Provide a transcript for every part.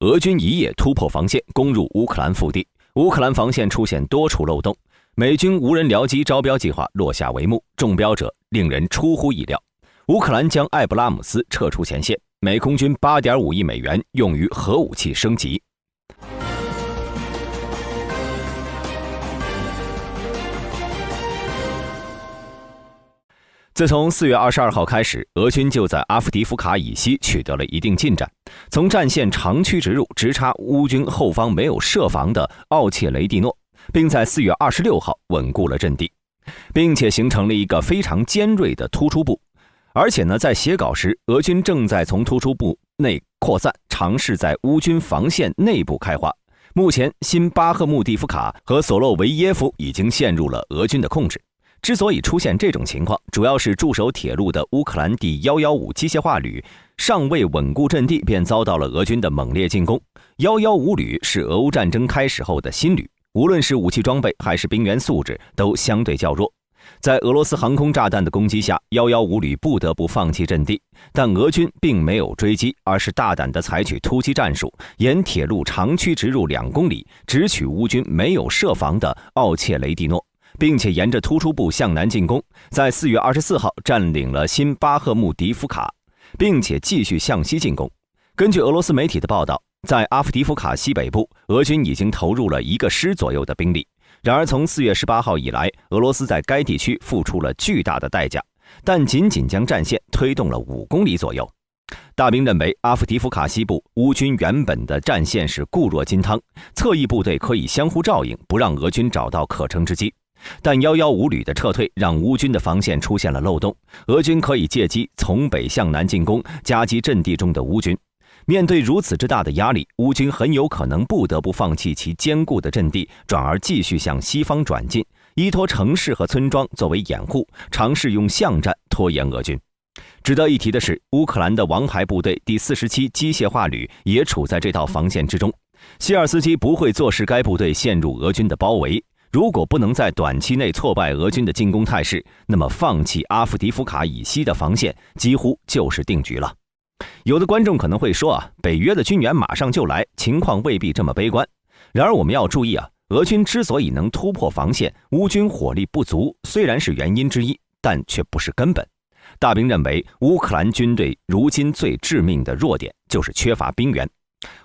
俄军一夜突破防线，攻入乌克兰腹地。乌克兰防线出现多处漏洞，美军无人僚机招标计划落下帷幕，中标者令人出乎意料。乌克兰将艾布拉姆斯撤出前线，美空军8.5亿美元用于核武器升级。自从4月22号开始，俄军就在阿夫迪夫卡以西取得了一定进展，从战线长驱直入，直插乌军后方没有设防的奥切雷蒂诺，并在4月26号稳固了阵地，并且形成了一个非常尖锐的突出部。而且呢，在写稿时，俄军正在从突出部内扩散，尝试在乌军防线内部开花。目前，新巴赫穆蒂夫卡和索洛维耶夫已经陷入了俄军的控制。之所以出现这种情况，主要是驻守铁路的乌克兰第115机械化旅尚未稳固阵地，便遭到了俄军的猛烈进攻。115旅是俄乌战争开始后的新旅，无论是武器装备还是兵员素质都相对较弱。在俄罗斯航空炸弹的攻击下，115旅不得不放弃阵地，但俄军并没有追击，而是大胆地采取突击战术，沿铁路长驱直入2公里，直取乌军没有设防的奥切雷蒂诺，并且沿着突出部向南进攻，在4月24号占领了新巴赫穆迪夫卡，并且继续向西进攻。根据俄罗斯媒体的报道，在阿夫迪夫卡西北部，俄军已经投入了1个师左右的兵力。然而，从4月18号以来，俄罗斯在该地区付出了巨大的代价，但仅仅将战线推动了5公里左右。大兵认为，阿夫迪夫卡西部乌军原本的战线是固若金汤，侧翼部队可以相互照应，不让俄军找到可乘之机。但115旅的撤退让乌军的防线出现了漏洞，俄军可以借机从北向南进攻，夹击阵地中的乌军。面对如此之大的压力，乌军很有可能不得不放弃其坚固的阵地，转而继续向西方转进，依托城市和村庄作为掩护，尝试用巷战拖延俄军。值得一提的是，乌克兰的王牌部队第47机械化旅也处在这道防线之中。希尔斯基不会坐视该部队陷入俄军的包围，如果不能在短期内挫败俄军的进攻态势，那么放弃阿夫迪夫卡以西的防线几乎就是定局了。有的观众可能会说北约的军援马上就来，情况未必这么悲观。然而我们要注意俄军之所以能突破防线，乌军火力不足虽然是原因之一，但却不是根本。大兵认为，乌克兰军队如今最致命的弱点就是缺乏兵员。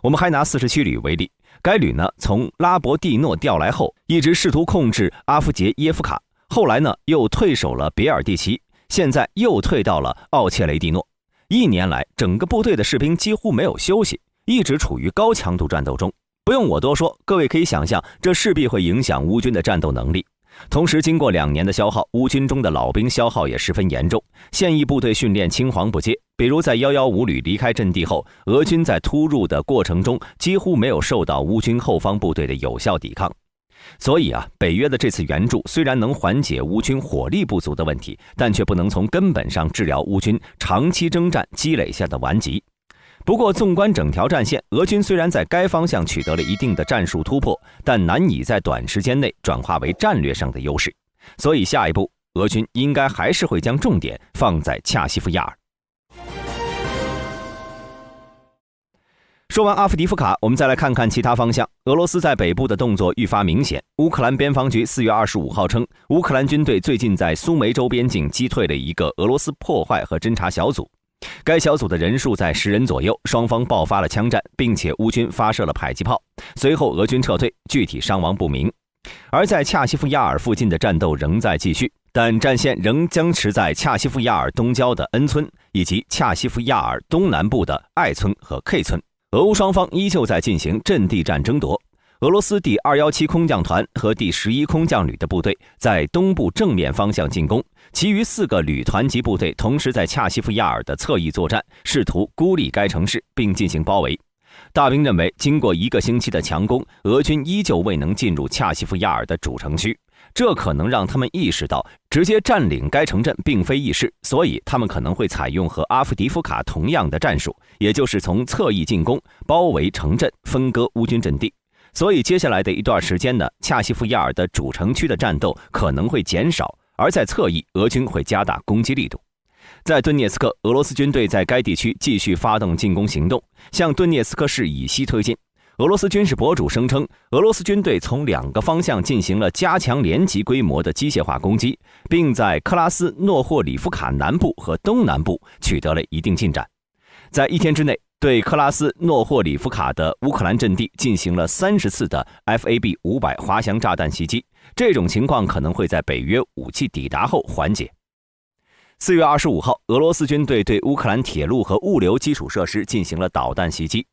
我们还拿47旅为例，该旅呢从拉伯蒂诺调来后，一直试图控制阿夫杰耶夫卡，后来呢又退守了别尔蒂奇，现在又退到了奥切雷蒂诺。1年来，整个部队的士兵几乎没有休息，一直处于高强度战斗中。不用我多说，各位可以想象，这势必会影响乌军的战斗能力。同时，经过2年的消耗，乌军中的老兵消耗也十分严重，现役部队训练青黄不接。比如在115旅离开阵地后，俄军在突入的过程中几乎没有受到乌军后方部队的有效抵抗。所以北约的这次援助虽然能缓解乌军火力不足的问题，但却不能从根本上治疗乌军长期征战积累下的顽疾。不过，纵观整条战线，俄军虽然在该方向取得了一定的战术突破，但难以在短时间内转化为战略上的优势。所以下一步，俄军应该还是会将重点放在恰西夫亚尔。说完阿夫迪夫卡，我们再来看看其他方向。俄罗斯在北部的动作愈发明显。乌克兰边防局4月25号称，乌克兰军队最近在苏梅州边境击退了一个俄罗斯破坏和侦察小组，该小组的人数在10人左右，双方爆发了枪战，并且乌军发射了迫击炮，随后俄军撤退，具体伤亡不明。而在恰西夫亚尔附近的战斗仍在继续，但战线仍僵持在恰西夫亚尔东郊的恩村，以及恰西夫亚尔东南部的艾村和 K 村。俄乌双方依旧在进行阵地战争夺。俄罗斯第217空降团和第11空降旅的部队在东部正面方向进攻，其余4个旅团级部队同时在恰西夫亚尔的侧翼作战，试图孤立该城市并进行包围。大兵认为，经过1个星期的强攻，俄军依旧未能进入恰西夫亚尔的主城区，这可能让他们意识到直接占领该城镇并非易事，所以他们可能会采用和阿夫迪夫卡同样的战术，也就是从侧翼进攻，包围城镇，分割乌军阵地。所以接下来的一段时间呢，恰西夫亚尔的主城区的战斗可能会减少，而在侧翼，俄军会加大攻击力度。在顿涅茨克，俄罗斯军队在该地区继续发动进攻行动，向顿涅茨克市以西推进。俄罗斯军事博主声称，俄罗斯军队从2个方向进行了加强连级规模的机械化攻击，并在克拉斯诺霍里夫卡南部和东南部取得了一定进展。在1天之内，对克拉斯诺霍里夫卡的乌克兰阵地进行了30次的 FAB-500滑翔炸弹袭击，这种情况可能会在北约武器抵达后缓解。4月25号，俄罗斯军队对乌克兰铁路和物流基础设施进行了导弹袭击。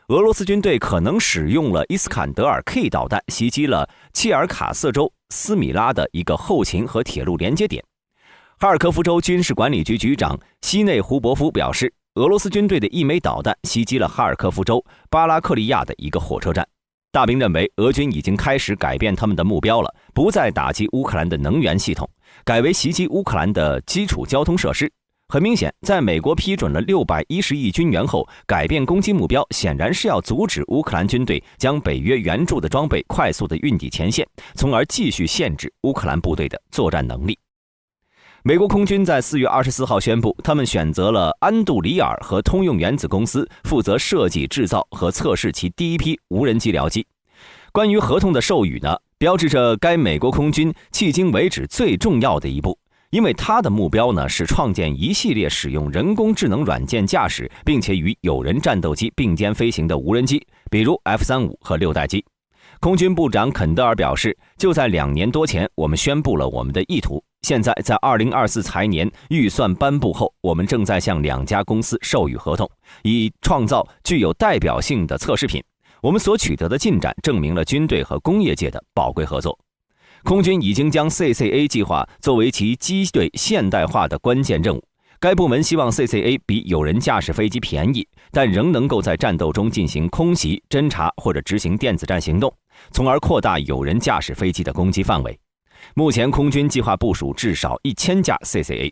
俄罗斯军队可能使用了伊斯坎德尔 K 导弹袭击了切尔卡瑟州斯米拉的一个后勤和铁路连接点。哈尔科夫州军事管理局局长西内胡伯夫表示，俄罗斯军队的1枚导弹袭击了哈尔科夫州巴拉克利亚的一个火车站。大兵认为，俄军已经开始改变他们的目标了，不再打击乌克兰的能源系统，改为袭击乌克兰的基础交通设施。很明显，在美国批准了610亿军援后，改变攻击目标显然是要阻止乌克兰军队将北约援助的装备快速地运抵前线，从而继续限制乌克兰部队的作战能力。美国空军在4月24号宣布，他们选择了安杜里尔和通用原子公司负责设计、制造和测试其第一批无人机僚机。关于合同的授予呢，标志着该美国空军迄今为止最重要的一步。因为它的目标呢是创建一系列使用人工智能软件驾驶，并且与有人战斗机并肩飞行的无人机，比如 F-35和6代机。空军部长肯德尔表示，就在2年多前，我们宣布了我们的意图。现在在2024财年预算颁布后，我们正在向2家公司授予合同，以创造具有代表性的测试品。我们所取得的进展证明了军队和工业界的宝贵合作。空军已经将 CCA 计划作为其机队现代化的关键任务。该部门希望 CCA 比有人驾驶飞机便宜，但仍能够在战斗中进行空袭、侦察或者执行电子战行动，从而扩大有人驾驶飞机的攻击范围。目前，空军计划部署至少1000架 CCA。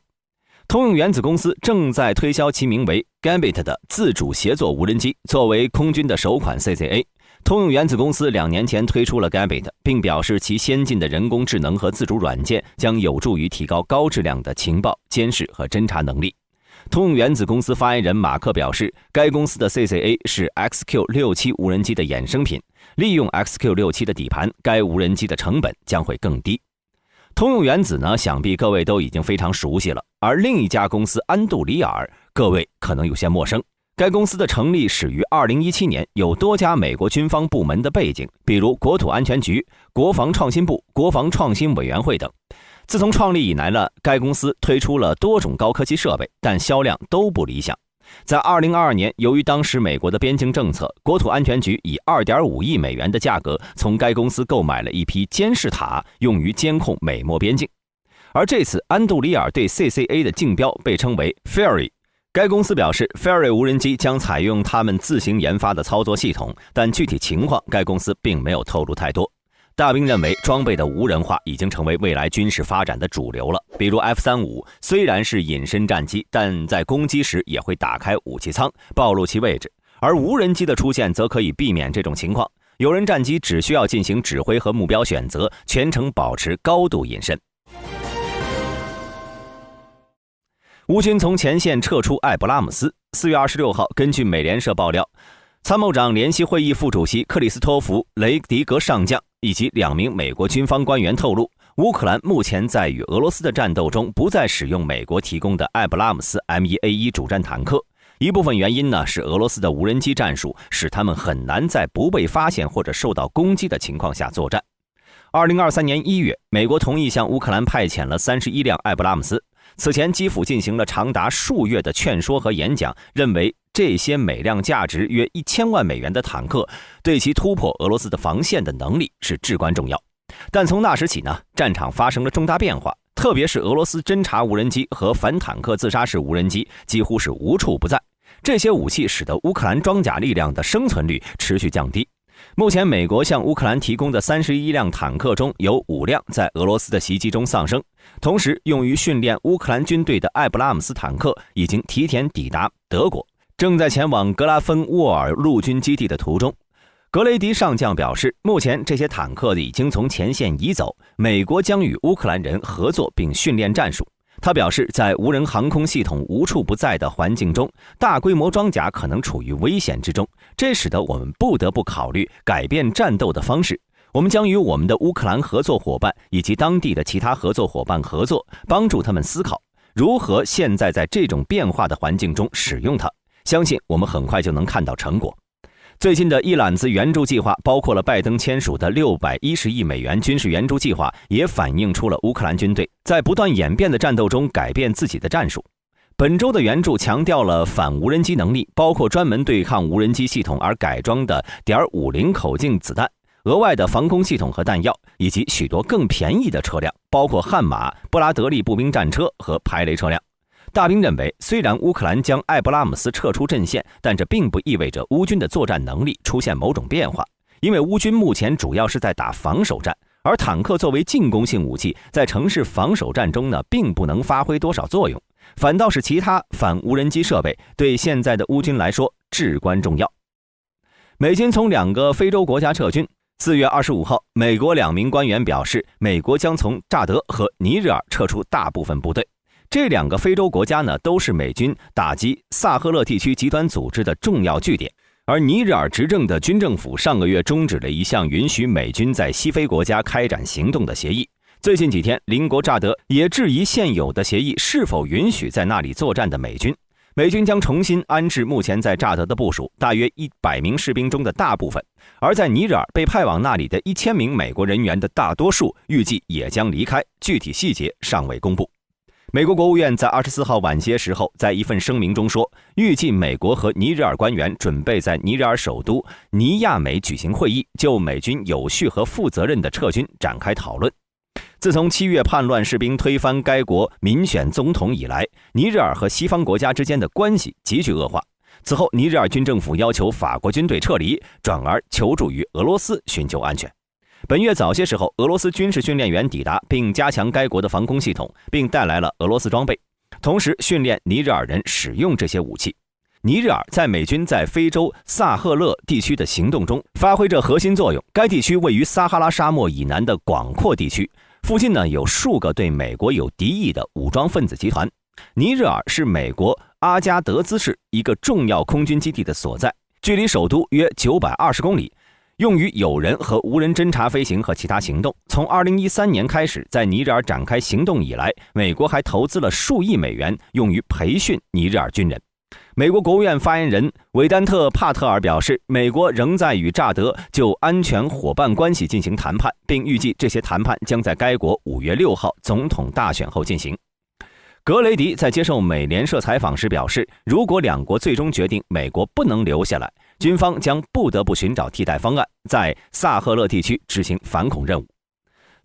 通用原子公司正在推销其名为 Gambit 的自主协作无人机，作为空军的首款 CCA。通用原子公司2年前推出了 Gambit， 并表示其先进的人工智能和自主软件将有助于提高高质量的情报、监视和侦察能力。通用原子公司发言人马克表示，该公司的 CCA 是 XQ-67 无人机的衍生品，利用 XQ-67 的底盘，该无人机的成本将会更低。通用原子呢，想必各位都已经非常熟悉了，而另一家公司安杜里尔，各位可能有些陌生。该公司的成立始于2017年，有多家美国军方部门的背景，比如国土安全局、国防创新部、国防创新委员会等。自从创立以来呢，该公司推出了多种高科技设备，但销量都不理想。在2022年，由于当时美国的边境政策，国土安全局以2.5亿美元的价格从该公司购买了一批监视塔，用于监控美墨边境。而这次安杜里尔对 CCA 的竞标被称为 Fury。该公司表示 ，Fury 无人机将采用他们自行研发的操作系统，但具体情况该公司并没有透露太多。大兵认为，装备的无人化已经成为未来军事发展的主流了。比如 F-35虽然是隐身战机，但在攻击时也会打开武器舱，暴露其位置，而无人机的出现则可以避免这种情况。有人战机只需要进行指挥和目标选择，全程保持高度隐身。乌军从前线撤出艾布拉姆斯。4月26号，根据美联社爆料，参谋长联席会议副主席克里斯托弗·雷迪格上将以及2名美国军方官员透露，乌克兰目前在与俄罗斯的战斗中不再使用美国提供的艾布拉姆斯 M1A1 主战坦克。一部分原因呢是俄罗斯的无人机战术使他们很难在不被发现或者受到攻击的情况下作战。2023年1月，美国同意向乌克兰派遣了31辆艾布拉姆斯。此前，基辅进行了长达数月的劝说和演讲，认为这些每辆价值约1000万美元的坦克对其突破俄罗斯的防线的能力是至关重要。但从那时起呢，战场发生了重大变化，特别是俄罗斯侦察无人机和反坦克自杀式无人机几乎是无处不在。这些武器使得乌克兰装甲力量的生存率持续降低。目前，美国向乌克兰提供的31辆坦克中有5辆在俄罗斯的袭击中丧生。同时，用于训练乌克兰军队的艾布拉姆斯坦克已经提前抵达德国，正在前往格拉芬沃尔陆军基地的途中。格雷迪上将表示，目前这些坦克已经从前线移走，美国将与乌克兰人合作并训练战术。他表示，在无人航空系统无处不在的环境中，大规模装甲可能处于危险之中，这使得我们不得不考虑改变战斗的方式。我们将与我们的乌克兰合作伙伴以及当地的其他合作伙伴合作，帮助他们思考如何现在在这种变化的环境中使用它。相信我们很快就能看到成果。最近的一揽子援助计划，包括了拜登签署的610亿美元军事援助计划，也反映出了乌克兰军队在不断演变的战斗中改变自己的战术。本周的援助强调了反无人机能力，包括专门对抗无人机系统而改装的.50口径子弹、额外的防空系统和弹药，以及许多更便宜的车辆，包括悍马、布拉德利步兵战车和排雷车辆。大兵认为，虽然乌克兰将艾布拉姆斯撤出阵线，但这并不意味着乌军的作战能力出现某种变化，因为乌军目前主要是在打防守战，而坦克作为进攻性武器，在城市防守战中呢，并不能发挥多少作用，反倒是其他反无人机设备对现在的乌军来说至关重要。美军从2个非洲国家撤军。4月25号，美国2名官员表示，美国将从乍得和尼日尔撤出大部分部队。这2个非洲国家呢，都是美军打击萨赫勒地区极端组织的重要据点。而尼日尔执政的军政府上个月终止了一项允许美军在西非国家开展行动的协议。最近几天，邻国乍得也质疑现有的协议是否允许在那里作战的美军。美军将重新安置目前在乍得的部署大约100名士兵中的大部分，而在尼日尔被派往那里的1000名美国人员的大多数预计也将离开，具体细节尚未公布。美国国务院在24号晚些时候在一份声明中说，预计美国和尼日尔官员准备在尼日尔首都尼亚美举行会议，就美军有序和负责任的撤军展开讨论。自从7月叛乱士兵推翻该国民选总统以来，尼日尔和西方国家之间的关系急剧恶化。此后，尼日尔军政府要求法国军队撤离，转而求助于俄罗斯寻求安全。本月早些时候，俄罗斯军事训练员抵达，并加强该国的防空系统，并带来了俄罗斯装备，同时训练尼日尔人使用这些武器。尼日尔在美军在非洲萨赫勒地区的行动中发挥着核心作用。该地区位于撒哈拉沙漠以南的广阔地区，附近呢有数个对美国有敌意的武装分子集团。尼日尔是美国阿加德兹市一个重要空军基地的所在，距离首都约920公里，用于有人和无人侦察飞行和其他行动。从2013年开始在尼日尔展开行动以来，美国还投资了数亿美元用于培训尼日尔军人。美国国务院发言人韦丹特·帕特尔表示，美国仍在与乍得就安全伙伴关系进行谈判，并预计这些谈判将在该国5月6号总统大选后进行。格雷迪在接受美联社采访时表示，如果2国最终决定美国不能留下来，军方将不得不寻找替代方案，在萨赫勒地区执行反恐任务。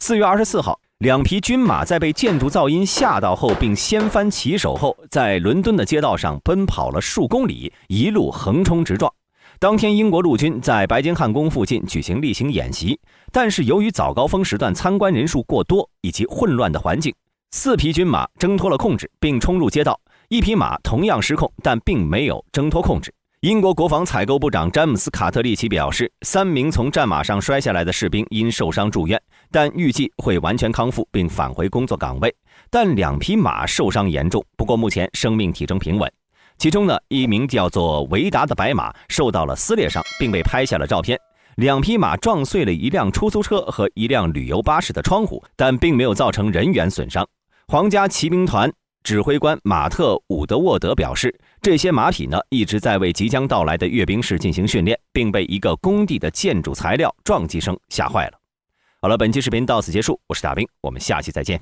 4月24号，2匹军马在被建筑噪音吓到后并掀翻骑手后，在伦敦的街道上奔跑了数公里，一路横冲直撞。当天，英国陆军在白金汉宫附近举行例行演习，但是由于早高峰时段参观人数过多以及混乱的环境，4匹军马挣脱了控制并冲入街道，1匹马同样失控，但并没有挣脱控制。英国国防采购部长詹姆斯·卡特利奇表示，3名从战马上摔下来的士兵因受伤住院，但预计会完全康复并返回工作岗位。但2匹马受伤严重，不过目前生命体征平稳。其中呢，一名叫做维达的白马受到了撕裂伤，并被拍下了照片。2匹马撞碎了一辆出租车和一辆旅游巴士的窗户，但并没有造成人员损伤。皇家骑兵团指挥官马特·伍德沃德表示，这些马匹呢一直在为即将到来的阅兵式进行训练，并被一个工地的建筑材料撞击声吓坏了。好了，本期视频到此结束，我是大兵，我们下期再见。